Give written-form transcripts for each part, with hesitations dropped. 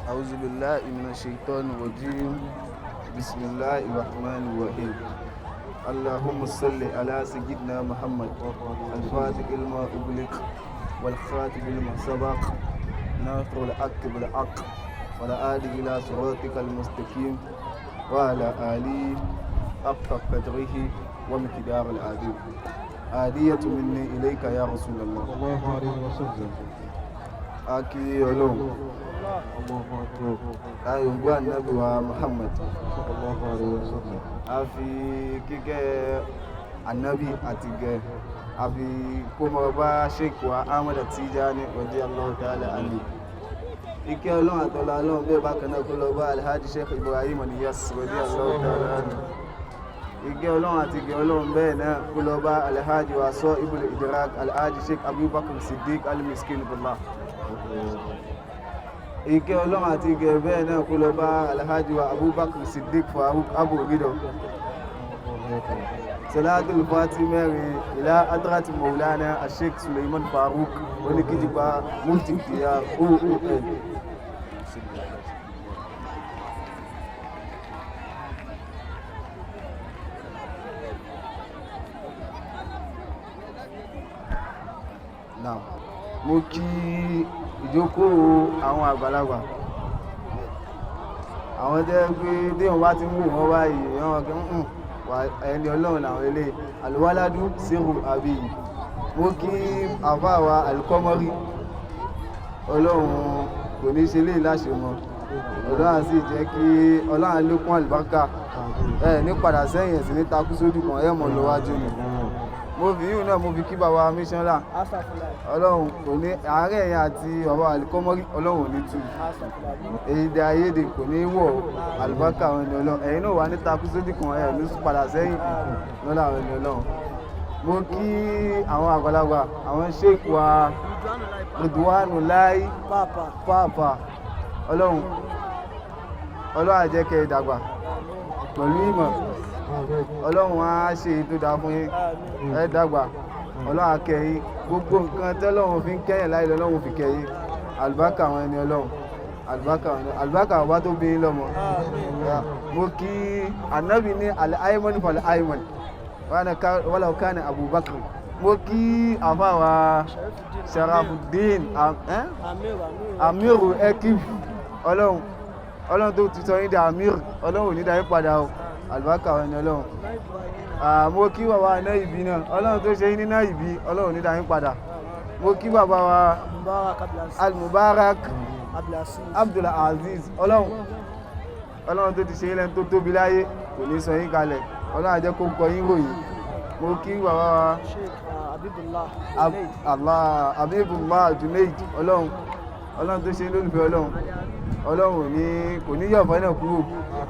أعوذ بالله من الشيطان الرجيم. بسم الله الرحمن الرحيم. اللهم صل على سيدنا محمد الفاتح لما أغلق والخاتم لما سبق ناصر الحق بالحق والهادي إلى صراطك المستقيم وعلى آله حق قدره ومقدار العظيم. هدية مني إليك يا رسول الله. الله عليه وسلم. Aki Ọlọ́run ayọ̀ngbọ́ ànábì wa Muhammad الله عليه وسلم. a fi kíkẹ́ ànábì àti gẹ̀ a fi kó mọ́ bá Sheikh wa Ahmad Tijani radiyallahu ta'ala anhu. Ìkẹ́ Ọlọ́run àtọ́lá Ọlọ́run bẹ́ẹ̀ bákan náà kó lọ bá Alhaji Sheikh Ibrahim Niyas radiyallahu ta'ala anhu. Ìkẹ́ Ọlọ́run àti gẹ̀ Ọlọ́run bẹ́ẹ̀ náà kó lọ bá Alhaji wa Sahibul Idrak Alhaji Sheikh Abubakar Siddiq Al-Miskin billah. Ìkẹ́ Ọlọ́run àti ìgẹ̀ bẹ́ẹ̀ náà kó lọ bá Alhaji wa Abubakar Siddiq Faruk Abu Rido. Salatul Fati mẹ́rin ila adrati Maulana Sheikh Suleiman Faruk oníkíjìpá multiplier OON. Now, mo kí ìjókòó àwọn àgbàlagbà, àwọn jẹ́ pé déwọ̀n bá ti mú wọn báyìí ẹ̀wọ̀n kí wà ẹni Ọlọ́run làwọn ilé alwaladu sirru àbí. Mo kí àfáàwà alkọ́mọ́rí, Ọlọ́run kò ní ṣe lè láṣẹ wọn, Ọlọ́run sì jẹ́ kí Ọlọ́run lékún àlùbáríkà ní padà sẹ́yìn sí ní takú sójú kan ẹ̀mọ̀ lọ́wájú ni. Mo fi yíò náà mo fi kí bàbá míṣánlá, Ọlọ́run kò ní àárẹ̀ ẹ̀yìn àti bàbá alkọ́mọ́rí, Ọlọ́run ò ní tú èdè àìyedè kò ní wọ̀ àlùbáríkà àwọn ẹni Ọlọ́run, ẹ̀yin náà wà ní takú sójú kan ẹ̀ ló padà sẹ́yìn lọ́la àwọn ẹni Ọlọ́run. Mo kí àwọn àgbàlagbà, àwọn Sheikh wa Ridwanullahi Pàápàá, Ọlọ́run á jẹ́ kẹ́ dàgbà pẹ̀lú ìmọ̀, Ọlọ́run á ṣe ètò dá fún yín, ẹ dàgbà, Ọlọ́run á kẹ́ yín, gbogbo nǹkan tọ́lọ́run fi ń kẹ́yìn láyé lọ́lọ́run fi kẹ́ yín, àlùbáríkà àwọn ẹni Ọlọ́run, àlùbáríkà ọba tó bí yín lọ́mọ. Mo kí ànábì ní al-ayman fal-ayman wala kana Abubakar. Mo kí àfáwà Sharafuddin Amiru Ekif, Ọlọ́run tó ti sọ yín dá Amir, Ọlọ́run ò ní dá yín padà o, àlùbáríkà àwọn ẹni Ọlọ́run. Mo kí bàbá Náìbí náà, Ọlọ́run tó ṣe yín ní Náìbí, Ọlọ́run ò ní dá yín padà. Mo kí bàbá wa Al-Mubarak Abdul Aziz, Ọlọ́run tó ti ṣe yín lẹ́nu tó tóbi láyé kò ní sọ yín kalẹ̀, Ọlọ́run á jẹ́ kó kọ yín ròyìn. Mo kí bàbá wa Habibullah Junaid, Ọlọ́run tó ṣe yín lólùfẹ́ Ọlọ́run kò ní yọ̀fọ́ náà kúrò,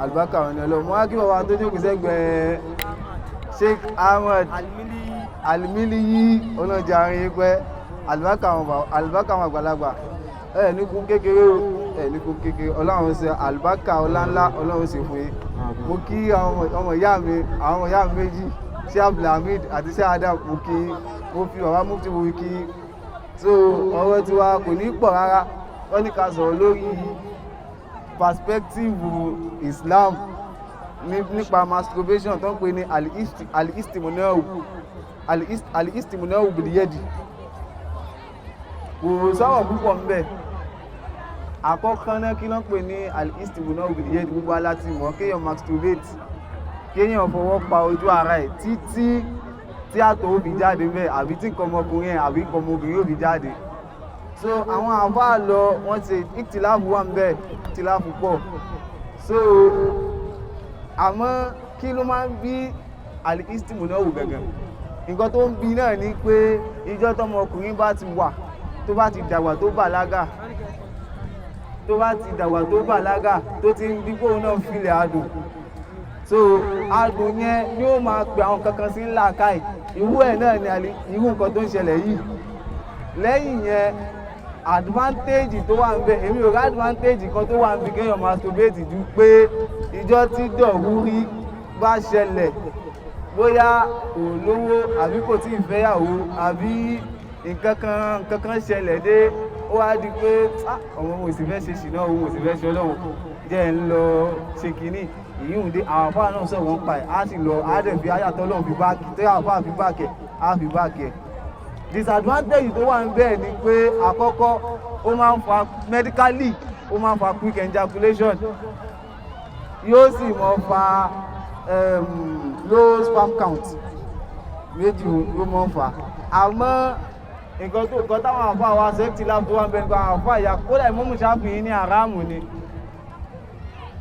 àlùbáríkà àwọn ẹni Ọlọ́run. Mo wá kí bàbá tó jókòó sẹ́gbẹ̀ẹ́ Sheikh Ahmad Al-Miliyi, ọlọ́jà àárín yín pẹ́, àlùbáríkà àwọn àgbàlagbà, ní kún kékeré o, ní kún kékeré, Ọlọ́run ṣe àlùbáríkà ọláńlá, Ọlọ́run ṣe fún yín. Mo kí àwọn ọmọ ìyá mi méjì, Sheikh Abdulhamid àti Sheikh Adam, mo fi bàbá mufti mo kí. So ọ̀rọ̀ tiwa kò ní pọ̀ rárá, wọ́n ní ká sọ̀rọ̀ lórí perspective Islam nípa masturbation tó ń pè ní al-istimunau bil-yadi. Kò sọ̀rọ̀ púpọ̀ ń bẹ̀. Àkọ́kọ́ náà kí ló ń pè ní al-istimunau bil-yadi, gbogbo aláti mọ̀, kéèyàn masturbate, kéèyàn fọwọ́ pa ojú ara ẹ̀ títí tí àtọ̀ ó fi jáde mẹ́, àbí tí nǹkan ọmọkùnrin ẹ̀ àbí nǹkan ọmọbìnrin ó fi jáde. So àwọn àfáà lọ wọ́n ṣe ìtìláàfù wà ń bẹ̀, ìtìláàfù pọ̀. So àmọ́ kí ló máa ń bí al-istimunau gẹ́gẹ́? Nǹkan tó ń bí náà ni pé ìjọ́ tọmọkùnrin bá ti wà, tó bá ti dàgbà tó bàlágà, tó ti ń dípò náà fílẹ̀ adùn. So adùn yẹn ni ó máa pè àwọn kankan sí ńlá káì, irú ẹ̀ náà ni irú nǹkan tó ń ṣẹlẹ̀ yìí. Lẹ́yìn yẹn advantage tó wà ń bẹ, èmi ò rí advantage kan tó wà ń bí kéèyàn masturbate ju pé ìjọ́ tí dọ̀wúrí bá ṣẹlẹ̀, bóyá olówó àbí kò tí ì fẹ́yàwó àbí nǹkan kan ṣẹlẹ̀ dé ó wá di pé ọmọ mo sì fẹ́ ṣe ṣìnà òun mo sì fẹ́ ṣe ọlọ́run jẹ́ ń lọ ṣe kínní ìyíhùn dé àwọn àfáà náà sọ̀rọ̀ ń pa ẹ̀ á sì lọ á dẹ̀ fi ayàtọ̀ ọlọ́run fi báàkì tó yà àfáà fi báàkì ẹ̀ á fi báàkì ẹ̀. Disadvantage tó wà ń bẹ́ẹ̀ ni pé àkọ́kọ́ ó máa ń fa medically ó máa ń fa quick ejaculation yóò sì mọ́ fa low sperm count méjì ló mọ́ ń fa àmọ́ nǹkan táwọn àfáà wa safety lab tó wà ń bẹ́ẹ̀ nípa àwọn àfáà ìyá kódà Ìmámù Ṣáfi'í ní àráàmù ni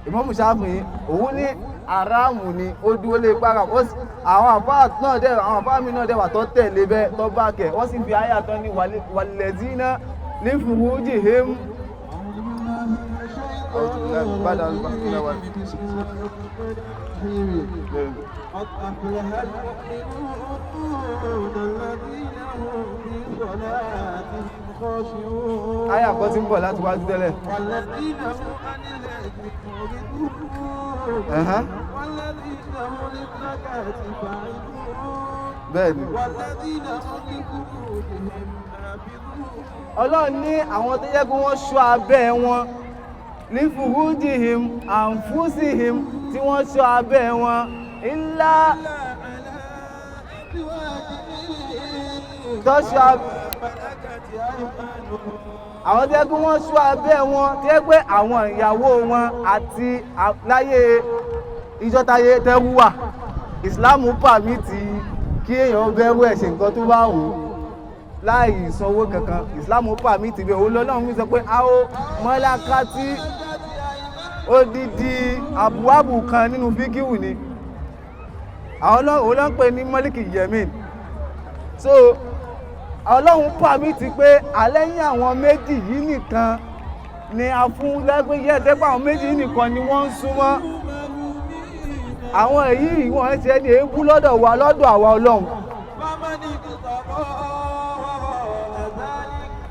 Ìmámù Ṣáfi'í òun ní àráàmù ni ó dúró lé para àwọn àfáà náà dẹ̀ àwọn àfáà mi náà dẹ̀ wà tó tẹ̀lé bẹ́ẹ̀ tó bá kẹ̀ wọ́n sì fi àyà tán ní wàlẹ̀dínà ní furujihim. Àyà kan tí ń bọ̀ láti wájú tẹ́lẹ̀. Bẹ́ẹ̀ni. Ọlọ́run ní àwọn tó jẹ́ pé wọ́n ṣọ́ abẹ́ wọn ní furujihim anfusihim tí wọ́n ṣọ́ abẹ́ wọn illa tọ́ṣọ́ àwọn tó jẹ́ pé wọ́n ṣọ́ abẹ́ wọn tó jẹ́ pé àwọn ìyàwó wọn àti láyé ìjọtayé tẹ́wúwà ìsìláàmù pàmìtì kí èèyàn bẹ̀rù ẹ̀ṣẹ̀ nǹkan tó bá wù ú láì sanwó kankan ìsìláàmù pàmìtì bẹ́ẹ̀ òun lọ́lọ́run mi sọ pé a ó mọ́láká tí odidi àbúwábù kan nínú fíkíwù ni àwọn olóń pè ní mọ́líkì yemin so ọlọ́run pàmìtì pé àlẹ́yìn àwọn méjì yìí nìkan ni a fún lẹ́gbẹ́ yẹ́ tẹ́pẹ́ àwọn méjì yìí nìkan ni wọ́n ń súnmọ́ àwọn èyí wọ́n ṣe ní èébú lọ́dọ̀ wa lọ́dọ̀ àwa ọlọ́run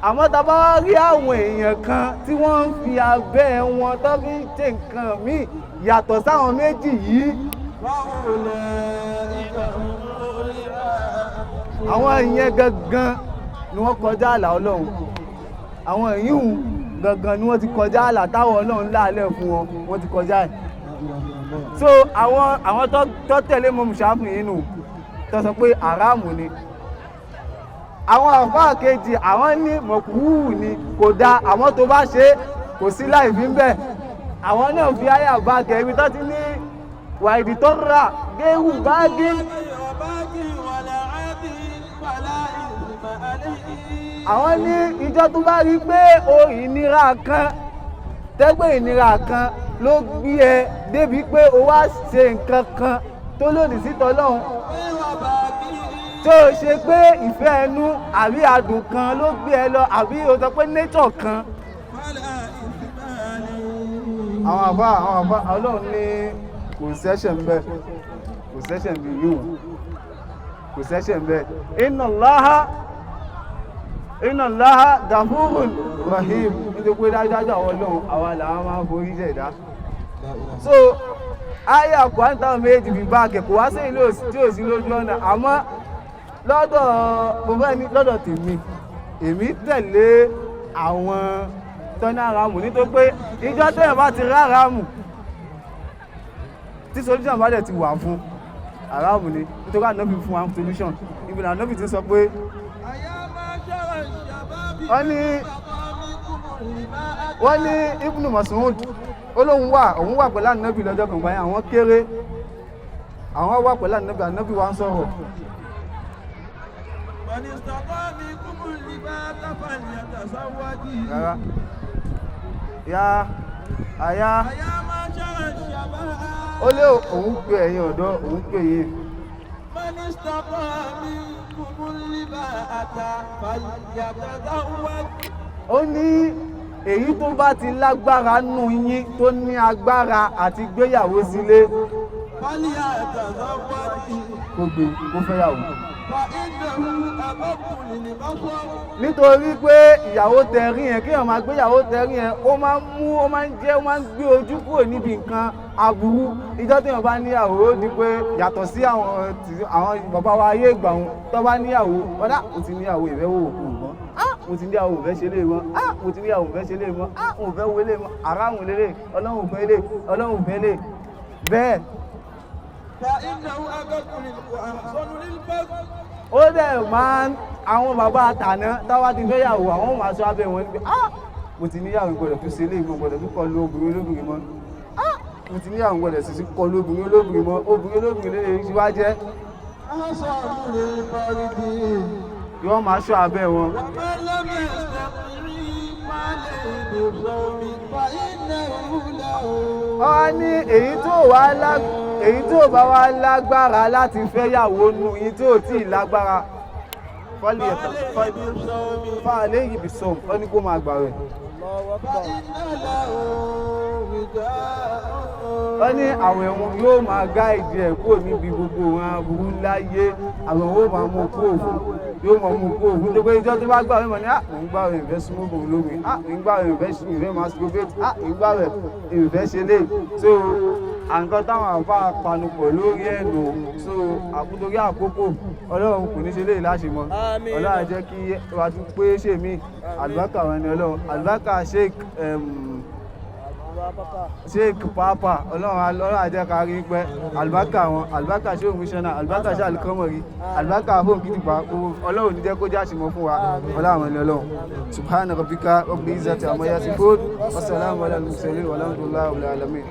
àmọ́ tá bá rí àwọn èèyàn kan tí wọ́n ń fi abẹ́ wọn tó fi ń ṣe nǹkan míì yàtọ̀ sáwọn méjì yìí àwọn ìyẹn gangan ni wọ́n kọjá àlà ọlọ́run àwọn ìyíhùn gangan ni wọ́n ti kọjá àlà táwọn ọlọ́run láàlẹ̀ fún wọn wọ́n ti kọjá ẹ̀ so àwọn tó tẹ̀lé Ìmámù Ṣáfi'í nù tó sọ pé àráàmù ni àwọn àfáà kejì àwọn ní mọ̀kúrú ni kò dá àwọn tó bá ṣe kò sí láì fi ń bẹ̀ àwọn náà fi àyà bá kẹ̀rí tó ti ní wàìdì tó rà géhù báàgì àwọn ní ìjọ tó bá rí pé o ìnira kan tẹ́gbẹ́ ìnira kan ló gbé ẹ débi pé o wá ṣe nǹkan kan tó lòdì sí tọlọ́hun tó ṣe pé ìfẹ́ ẹnu àbí adùn kan ló gbé ẹ lọ àbí o sọ pé nature kan àwọn àbá ọlọ́run ní kò sẹ́ṣẹ̀ ń bẹ kò sẹ́ṣẹ̀ ń bí yóò kò sẹ́ṣẹ̀ ń bẹ Inna Allaha Ghafurun Rahim nítorí pé dájúdájú àwọn ọlọ́run àwa làwọn máa ń forí jẹ̀dá so ayé àkùránì táwọn méjì fi bá kẹ̀kọ́ wá sí ilé tí ò sí lójú ọ̀nà àmọ́ lọ́dọ̀ tèmi èmi tẹ̀lé àwọn tọ́ní àràmù nítorí pé ìjọ tẹ́yàn bá ti rí àràmù tí solution bá dẹ̀ ti wà fún àràmù ni nítorí ànábì fún one solution ibi náà ànábì ti sọ pé wọ́n ní Ibn Mas'ud olóhun òun wà pẹ̀lú ànábì lọ́jọ́ kan báyìí àwọn kéré àwọn wà pẹ̀lú ànábì wa ń sọ̀rọ̀ rárá àyá ó lé òun pé ẹ̀yin ọ̀dọ́ òun pé yìí ó ní èyí tó bá ti lágbára nù yín tó ní agbára àti gbéyàwó sílé kó fẹ́yàwó nítorí pé ìyàwó tẹ̀rí yẹn kéèyàn máa gbéyàwó tẹ̀rí yẹn ó máa ń gbé ojú kúrò níbi nǹkan aburú ìjọ téèyàn bá níyàwó ó di pé yàtọ̀ sí àwọn bàbá wa ayé ìgbà wọn tó bá níyàwó ọ̀dà ò ti níyàwó ìrẹ́wò òkú nǹkan mo ti ní àwọn òfẹ́ ṣe lé mọ́ mo ti ní àwọn òfẹ́ ṣe lé mọ́ mo fẹ́ wo lé mọ́ aráàmù lélẹ̀ ọlọ́run fẹ́ lé ọlọ́run fẹ́ lé bẹ́ẹ̀. ó dẹ̀ máa ń àwọn bàbá àtàná táwa ti fẹ́ yàwó àwọn máa sọ abẹ́ wọn ní pé mo ti níyàwó gbọ́dọ̀ tó ṣe lé ìgbọ́n gbọ́dọ̀ tó kọ́ lu obìnrin olóbìnrin mọ́ mo ti níyàwó gbọ́dọ̀ sì sí kọ́ lu obìnrin olóbìnrin mọ́ obìnrin olóbìnrin lè ṣe wá jẹ́ yọ́ máa ṣọ́ abẹ́ wọn. Wọ́n ní èyí tó bá wá lágbára láti fẹ́ yàwó nù yìí tó tí ì lágbára fáàlẹ́ yìí bí sọ́m wọ́n ní kó máa gbà rẹ̀. Wọ́n ní àwẹ̀ wọn yóò máa gáìdì ẹ̀ kúrò níbi gbogbo wọn aburú láyé àwọn owó máa mú kó òfin yóò mọ̀ mú kó òfin tó pé ìjọ tó bá gbà wọ́n mọ̀ ní ń gbà rẹ̀ ìfẹ́ súnmọ́ bòun lómi ń gbà rẹ̀ ìfẹ́ masturbate ń gbà rẹ̀ ìfẹ́ ṣe lé so àǹkan táwọn àbá panupọ̀ lórí ẹ̀nù so àkútorí àkókò ọlọ́run kò ní ṣe lé láṣemọ́ ọlọ́run jẹ́ kí wàá tún pé ṣèmí àlùbákà wọn ni ọlọ́run àlùbákà sheik papa ọlọ́run àjẹ́ kárí pẹ́ àlùbákà wọn àlùbákà ṣe òun ṣẹ́nà àlùbákà ṣe àlùkọ́mọ̀rí àlùbákà fóun kìtìpá ọlọ́run ní jẹ́ kó jáṣì mọ́ fún wa ọlọ́run ni ọlọ́run subhana rabbika rabbil izzati amma yasifun wassalamu ala al-mursalin walhamdulillahi rabbil alamin.